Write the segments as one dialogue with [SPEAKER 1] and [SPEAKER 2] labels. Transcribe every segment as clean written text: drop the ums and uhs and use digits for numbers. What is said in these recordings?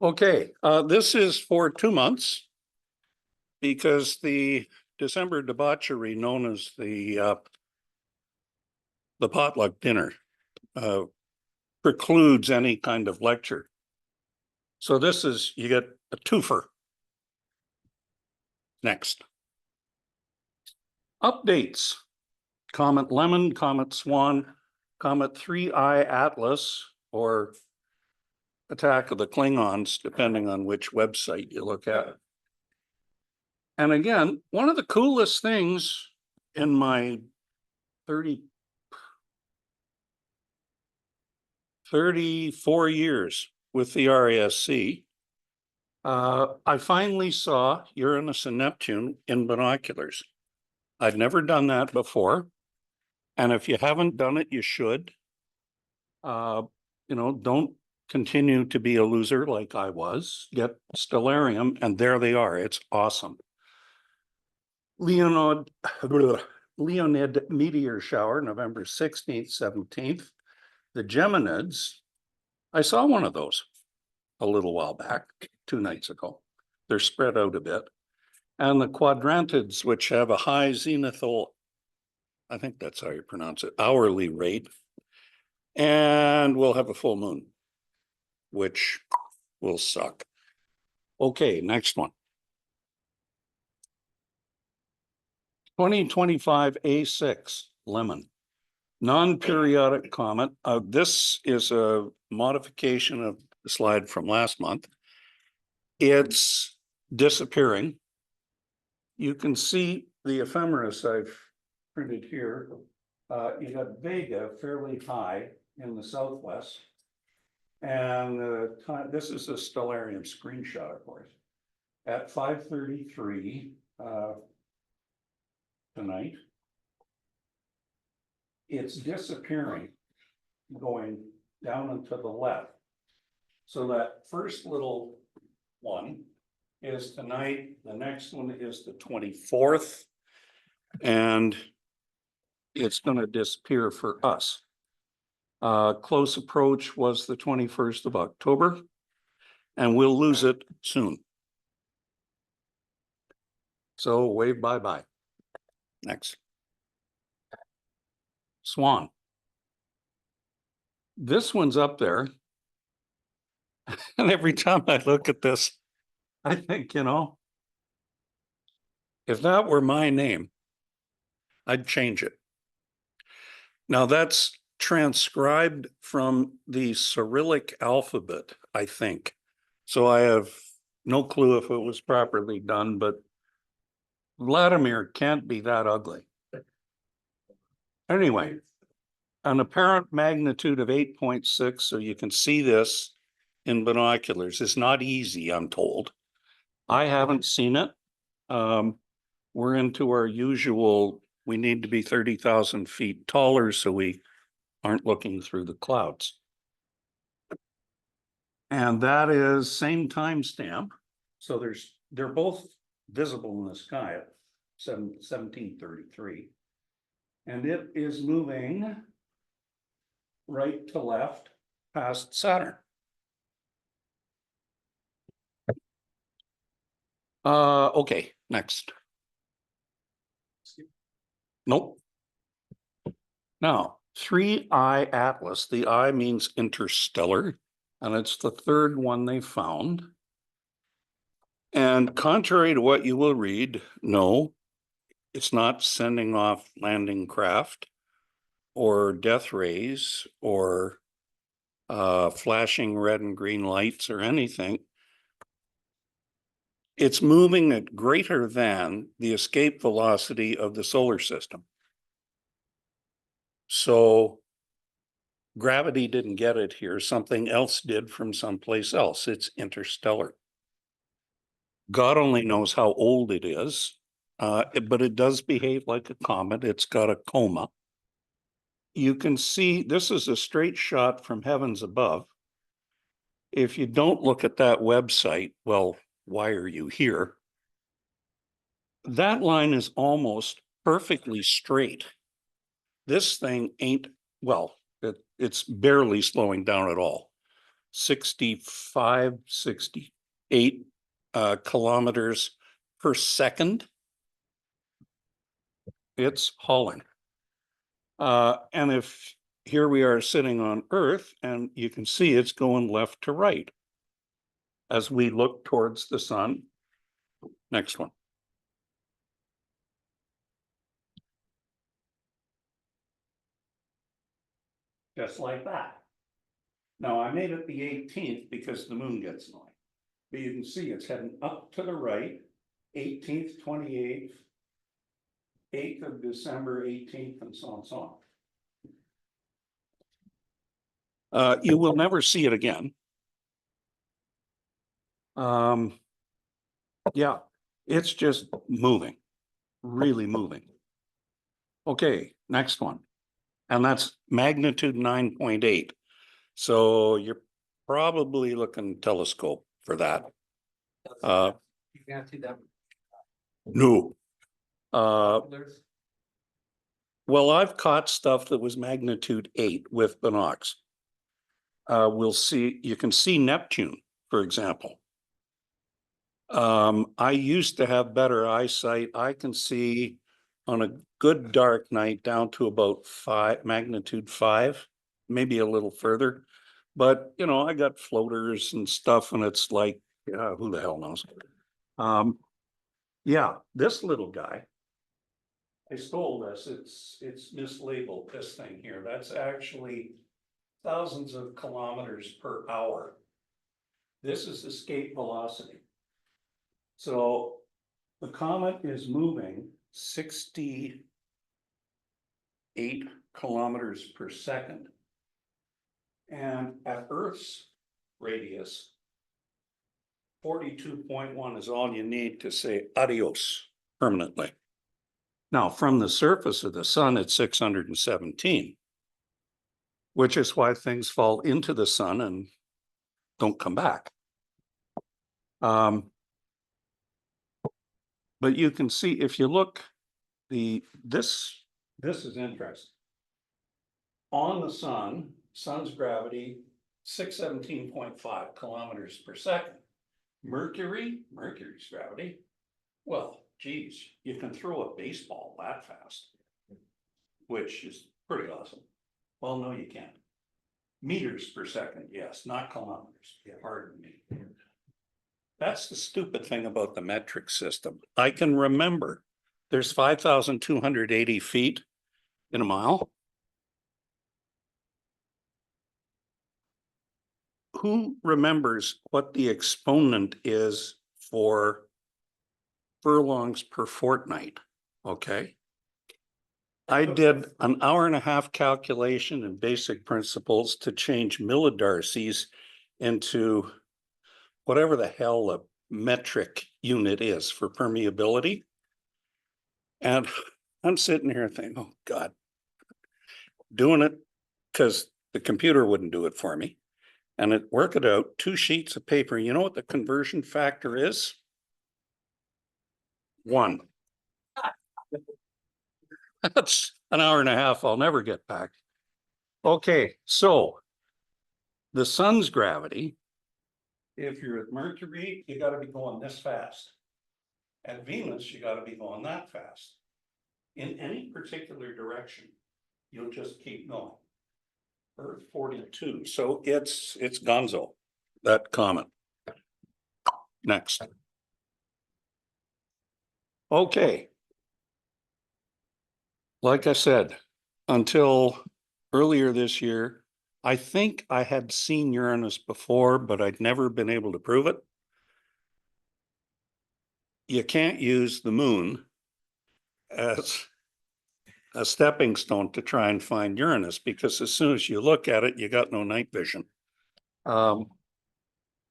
[SPEAKER 1] Okay, this is for 2 months because the December debauchery known as the potluck dinner precludes any kind of lecture. So this is, you get a twofer. Next. Updates. Comet Lemon, Comet Swan, Comet 3I Atlas, or Attack of the Klingons, depending on which website you look at. And again, one of the coolest things in my 34 years with the RASC, I finally saw Uranus and Neptune in binoculars. I'd never done that before. And if you haven't done it, you should. Don't continue to be a loser like I was. Get Stellarium, and there they are. It's awesome. Leonid meteor shower, November 16th, 17th. The Geminids, I saw one of those a little while back, 2 nights ago. They're spread out a bit. And the Quadrantids, which have a high zenithal, I think that's how you pronounce it, hourly rate. And we'll have a full moon, which will suck. Okay, next one. 2025 A6, Lemon. Non-periodic comet. This is a modification of the slide from last month. It's disappearing. You can see the ephemeris I've printed here. You got Vega fairly high in the southwest. And this is a Stellarium screenshot, of course. At 5:33 tonight. It's disappearing, going down and to the left. So that first little one is tonight. The next one is the 24th. And it's going to disappear for us. Close approach was the 21st of October. And we'll lose it soon. So wave bye-bye. Next. Swan. This one's up there. And every time I look at this, I think, if that were my name, I'd change it. Now that's transcribed from the Cyrillic alphabet, I think. So I have no clue if it was properly done, but Vladimir can't be that ugly. Anyway, an apparent magnitude of 8.6, so you can see this in binoculars. It's not easy, I'm told. I haven't seen it. We're into our usual, we need to be 30,000 feet taller so we aren't looking through the clouds. And that is same timestamp. So they're both visible in the sky at 1733. And it is moving right to left past Saturn. Okay, next. Nope. Now, 3I Atlas, the I means interstellar, and it's the third one they found. And contrary to what you will read, no, it's not sending off landing craft or death rays or flashing red and green lights or anything. It's moving at greater than the escape velocity of the solar system. So gravity didn't get it here. Something else did from someplace else. It's interstellar. God only knows how old it is, but it does behave like a comet. It's got a coma. You can see this is a straight shot from heavens above. If you don't look at that website, well, why are you here? That line is almost perfectly straight. This thing ain't, well, it's barely slowing down at all. 65, 68 kilometers per second. It's hauling. And if here we are sitting on Earth, and you can see it's going left to right as we look towards the sun. Next one. Just like that. Now I made it the 18th because the moon gets annoying. But you can see it's heading up to the right, 18th, 28th, 8th of December, 18th, and so on and so on. You will never see it again. Yeah, it's just moving, really moving. Okay, next one. And that's magnitude 9.8. So you're probably looking telescope for that.
[SPEAKER 2] You can't see that.
[SPEAKER 1] No. Well, I've caught stuff that was magnitude 8 with binocs. We'll see, you can see Neptune, for example. I used to have better eyesight. I can see on a good dark night down to about magnitude 5, maybe a little further. But, you know, I got floaters and stuff, and it's like, who the hell knows? Yeah, this little guy, I stole this. It's mislabeled, this thing here. That's actually thousands of kilometers per hour. This is escape velocity. So the comet is moving 68 kilometers per second. And at Earth's radius, 42.1 is all you need to say adios permanently. Now, from the surface of the sun, it's 617, which is why things fall into the sun and don't come back. But you can see, if you look, this is interesting. On the sun, sun's gravity, 617.5 kilometers per second. Mercury's gravity, well, geez, you can throw a baseball that fast, which is pretty awesome. Well, no, you can't. Meters per second, yes, not kilometers. Pardon me. That's the stupid thing about the metric system. I can remember there's 5,280 feet in a mile. Who remembers what the exponent is for furlongs per fortnight? Okay. I did an hour-and-a-half calculation in basic principles to change millidarcies into whatever the hell a metric unit is for permeability. And I'm sitting here thinking, oh God, doing it because the computer wouldn't do it for me. And it worked it out, 2 sheets of paper. You know what the conversion factor is? 1. That's an hour and a half I'll never get back. Okay, so the sun's gravity, if you're at Mercury, you got to be going this fast. At Venus, you got to be going that fast. In any particular direction, you'll just keep going. Earth 42, so it's gonzo, that comet. Next. Okay. Like I said, until earlier this year, I think I had seen Uranus before, but I'd never been able to prove it. You can't use the moon as a stepping stone to try and find Uranus, because as soon as you look at it, you got no night vision.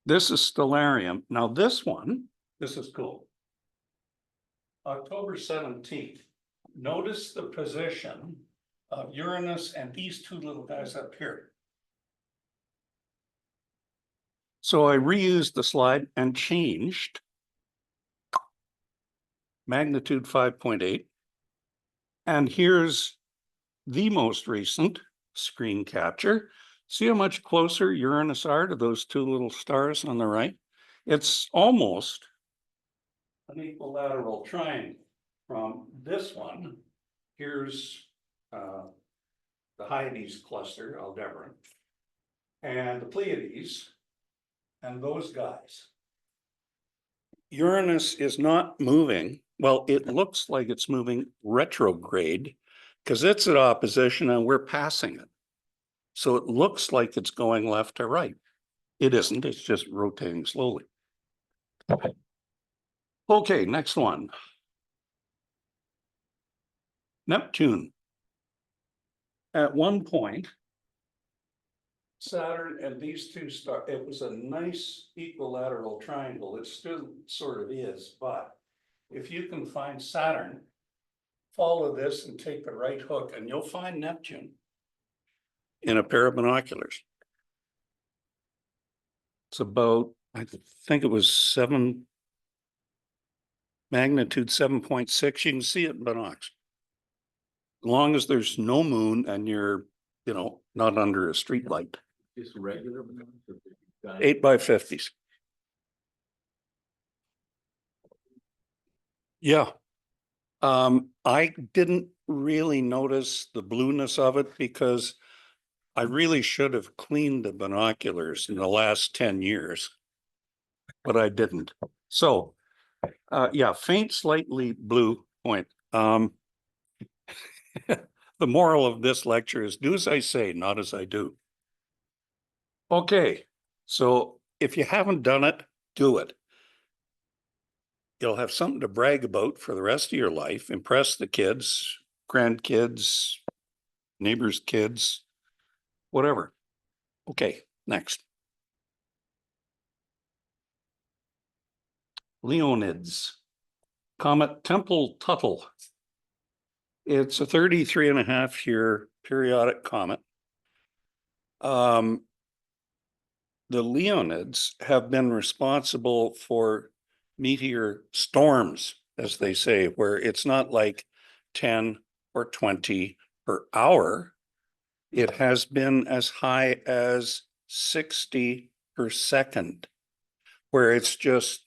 [SPEAKER 1] This is Stellarium. Now this one, this is cool. October 17th. Notice the position of Uranus and these 2 little guys up here. So I reused the slide and changed magnitude 5.8. And here's the most recent screen capture. See how much closer Uranus are to those two little stars on the right? It's almost an equilateral triangle from this one. Here's the Hyades cluster, Aldebaran, and the Pleiades, and those guys. Uranus is not moving. Well, it looks like it's moving retrograde because it's at opposition and we're passing it. So it looks like it's going left to right. It isn't, it's just rotating slowly. Okay, next one. Neptune. At one point, Saturn and these two stars, it was a nice equilateral triangle. It still sort of is, but if you can find Saturn, follow this and take the right hook and you'll find Neptune in a pair of binoculars. It's about, I think it was magnitude 7.6. You can see it in binocs. As long as there's no moon and you're, not under a street light.
[SPEAKER 3] Just regular.
[SPEAKER 1] 8x50s. Yeah. I didn't really notice the blueness of it because I really should have cleaned the binoculars in the last 10 years, but I didn't. So, yeah, faint, slightly blue point. The moral of this lecture is do as I say, not as I do. Okay, so if you haven't done it, do it. You'll have something to brag about for the rest of your life, impress the kids, grandkids, neighbors' kids, whatever. Okay, next. Leonids, Comet Temple-Tuttle. It's a 33.5-year periodic comet. The Leonids have been responsible for meteor storms, as they say, where it's not like 10 or 20 per hour. It has been as high as 60 per second, where it's just,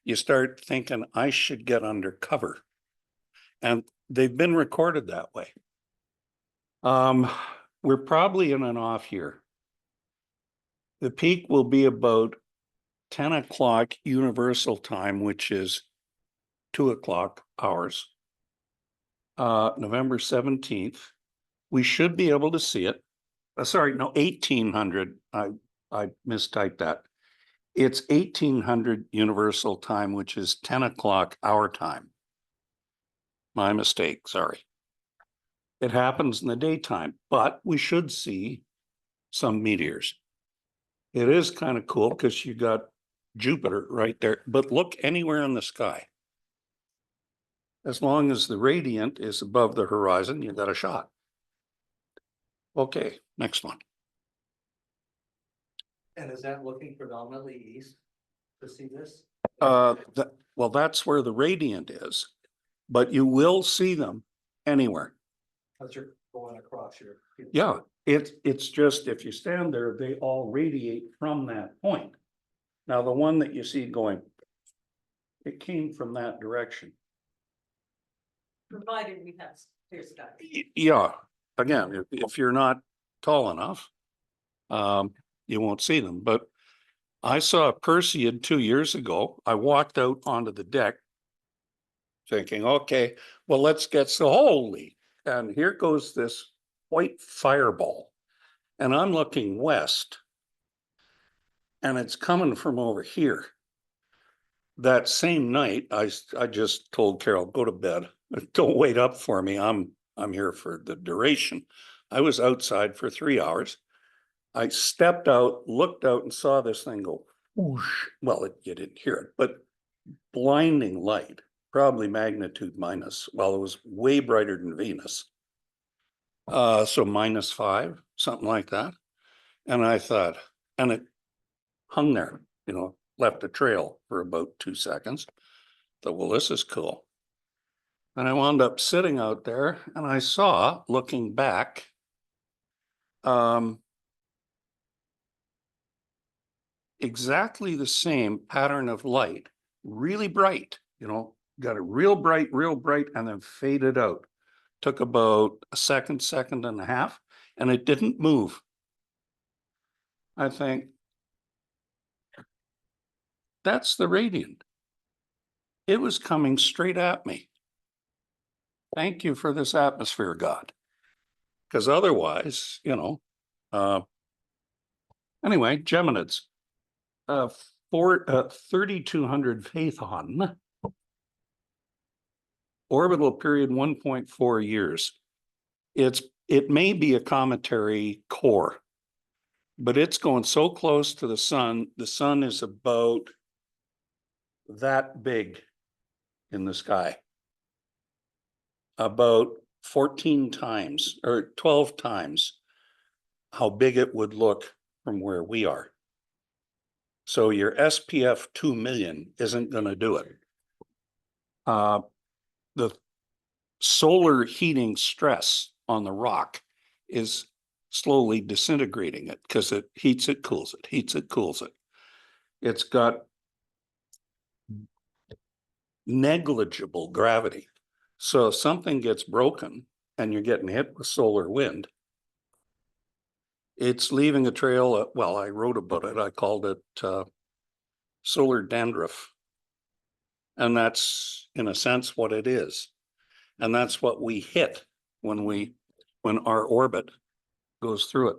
[SPEAKER 1] you start thinking, I should get under cover. And they've been recorded that way. We're probably in an off year. The peak will be about 10 o'clock universal time, which is 2 o'clock hours. November 17th. We should be able to see it. Sorry, no, 1800. I mistyped that. It's 1800 universal time, which is 10 o'clock our time. My mistake, sorry. It happens in the daytime, but we should see some meteors. It is kind of cool because you got Jupiter right there, but look anywhere in the sky. As long as the radiant is above the horizon, you got a shot. Okay, next one.
[SPEAKER 2] And is that looking predominantly east to see this?
[SPEAKER 1] Well, that's where the radiant is, but you will see them anywhere.
[SPEAKER 2] As you're going across your.
[SPEAKER 1] Yeah, it's just if you stand there, they all radiate from that point. Now, the one that you see going, it came from that direction.
[SPEAKER 4] Provided we have clear sky.
[SPEAKER 1] Yeah, again, if you're not tall enough, you won't see them. But I saw a Perseid 2 years ago. I walked out onto the deck thinking, okay, well, let's get so holy. And here goes this white fireball. And I'm looking west. And it's coming from over here. That same night, I just told Carol, go to bed. Don't wait up for me. I'm here for the duration. I was outside for 3 hours. I stepped out, looked out and saw this thing go whoosh. Well, you didn't hear it, but blinding light, probably magnitude minus. Well, it was way brighter than Venus. So -5, something like that. And I thought, and it hung there, left a trail for about 2 seconds. Thought, well, this is cool. And I wound up sitting out there and I saw, looking back, exactly the same pattern of light, really bright, got it real bright, and then faded out. Took about a second, second and a half, and it didn't move. I think that's the radiant. It was coming straight at me. Thank you for this atmosphere, God. Because otherwise, anyway, Geminids, 3,200 Phaethon, orbital period 1.4 years. It may be a cometary core, but it's going so close to the sun. The sun is about that big in the sky, about 14 times or 12 times how big it would look from where we are. So your SPF 2 million isn't going to do it. The solar heating stress on the rock is slowly disintegrating it because it heats it, cools it, heats it, cools it. It's got negligible gravity. So if something gets broken and you're getting hit with solar wind, it's leaving a trail. Well, I wrote about it. I called it solar dandruff. And that's in a sense what it is. And that's what we hit when our orbit goes through it.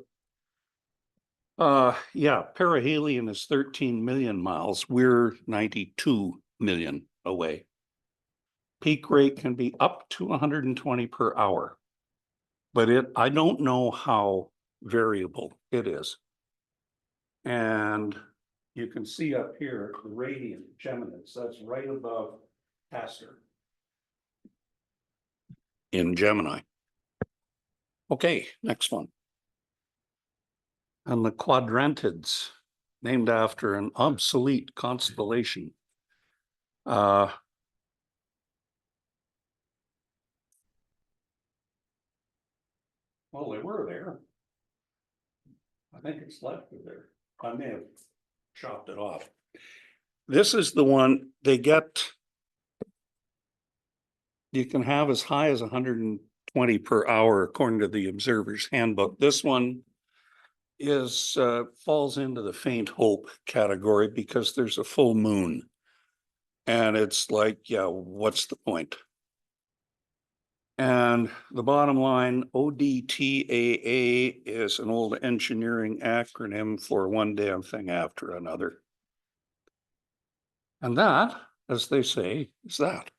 [SPEAKER 1] Yeah, perihelion is 13 million miles. We're 92 million away. Peak rate can be up to 120 per hour, but I don't know how variable it is. And you can see up here the radiant Geminids. That's right above Castor in Gemini. Okay, next one. And the Quadrantids, named after an obsolete constellation. Well, they were there. I think it's left of there. I may have chopped it off. This is the one they get. You can have as high as 120 per hour, according to the Observer's Handbook. This one is falls into the faint hope category because there's a full moon. And it's like, yeah, what's the point? And the bottom line, ODTAA is an old engineering acronym for one damn thing after another. And that, as they say, is that.